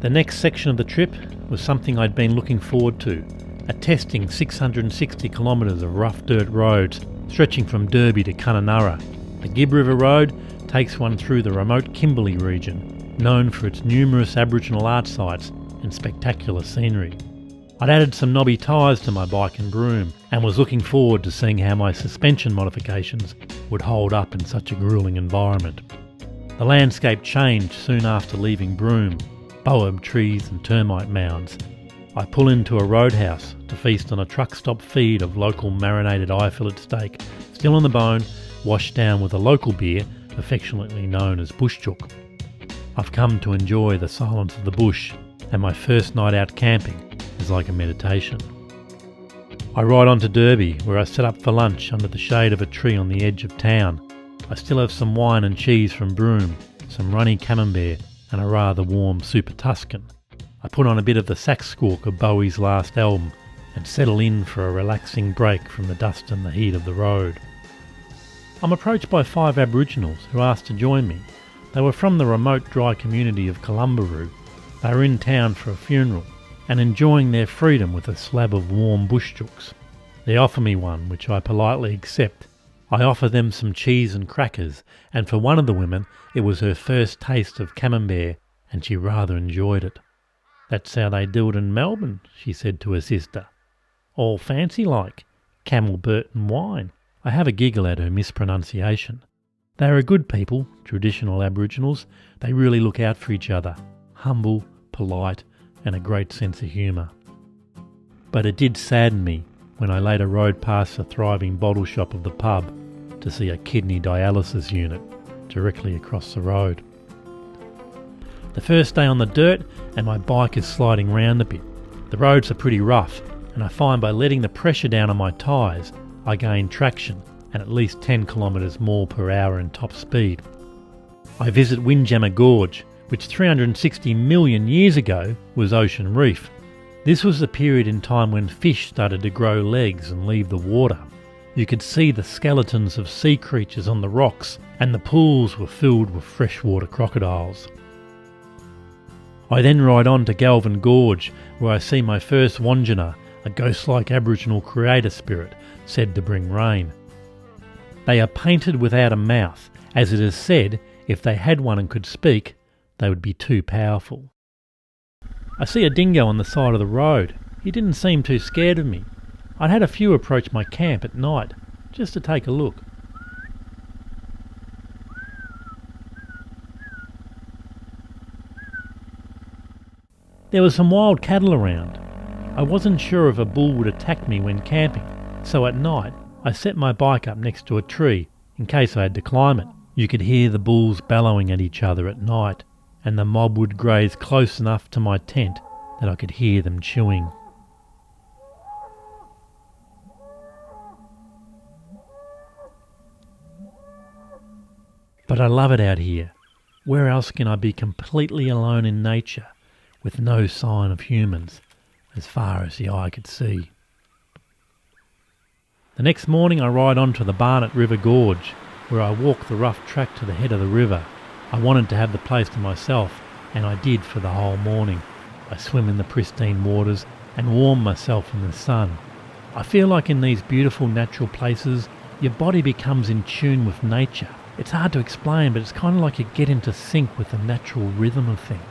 The next section of the trip was something I'd been looking forward to, a testing 660 kilometres of rough dirt roads stretching from Derby to Kununurra. The Gibb River Road takes one through the remote Kimberley region, known for its numerous Aboriginal art sites and spectacular scenery. I'd added some knobby tyres to my bike and Broome and was looking forward to seeing how my suspension modifications would hold up in such a gruelling environment. The landscape changed soon after leaving Broome, boab trees and termite mounds. I pull into a roadhouse to feast on a truck stop feed of local marinated eye fillet steak, still on the bone, washed down with a local beer affectionately known as bush chook. I've come to enjoy the silence of the bush, and my first night out camping is like a meditation. I ride on to Derby, where I set up for lunch under the shade of a tree on the edge of town. I still have some wine and cheese from Broome, some runny camembert and a rather warm Super Tuscan. I put on a bit of the sax squawk of Bowie's last album and settle in for a relaxing break from the dust and the heat of the road. I'm approached by 5 Aboriginals who asked to join me. They were from the remote dry community of Columbaroo. They were in town for a funeral and enjoying their freedom with a slab of warm bush chooks. They offer me one, which I politely accept. I offer them some cheese and crackers, and for one of the women it was her first taste of camembert and she rather enjoyed it. "That's how they do it in Melbourne," she said to her sister. "All fancy like, Camelbert and wine." I have a giggle at her mispronunciation. They are a good people, traditional Aboriginals. They really look out for each other. Humble, polite, and a great sense of humour. But it did sadden me when I later rode past the thriving bottle shop of the pub to see a kidney dialysis unit directly across the road. The first day on the dirt and my bike is sliding round a bit. The roads are pretty rough, and I find by letting the pressure down on my tyres I gain traction and at least 10 kilometres more per hour in top speed. I visit Windjammer Gorge, which 360 million years ago was ocean reef. This was the period in time when fish started to grow legs and leave the water. You could see the skeletons of sea creatures on the rocks, and the pools were filled with freshwater crocodiles. I then ride on to Galvin Gorge, where I see my first wandjina, a ghost-like Aboriginal creator spirit said to bring rain. They are painted without a mouth, as it is said if they had one and could speak, they would be too powerful. I see a dingo on the side of the road. He didn't seem too scared of me. I'd had a few approach my camp at night, just to take a look. There were some wild cattle around. I wasn't sure if a bull would attack me when camping, so at night I set my bike up next to a tree in case I had to climb it. You could hear the bulls bellowing at each other at night, and the mob would graze close enough to my tent that I could hear them chewing. But I love it out here. Where else can I be completely alone in nature, with no sign of humans, as far as the eye could see? The next morning I ride on to the Barnet River Gorge, where I walk the rough track to the head of the river. I wanted to have the place to myself, and I did for the whole morning. I swim in the pristine waters and warm myself in the sun. I feel like in these beautiful natural places, your body becomes in tune with nature. It's hard to explain, but it's kind of like you get into sync with the natural rhythm of things.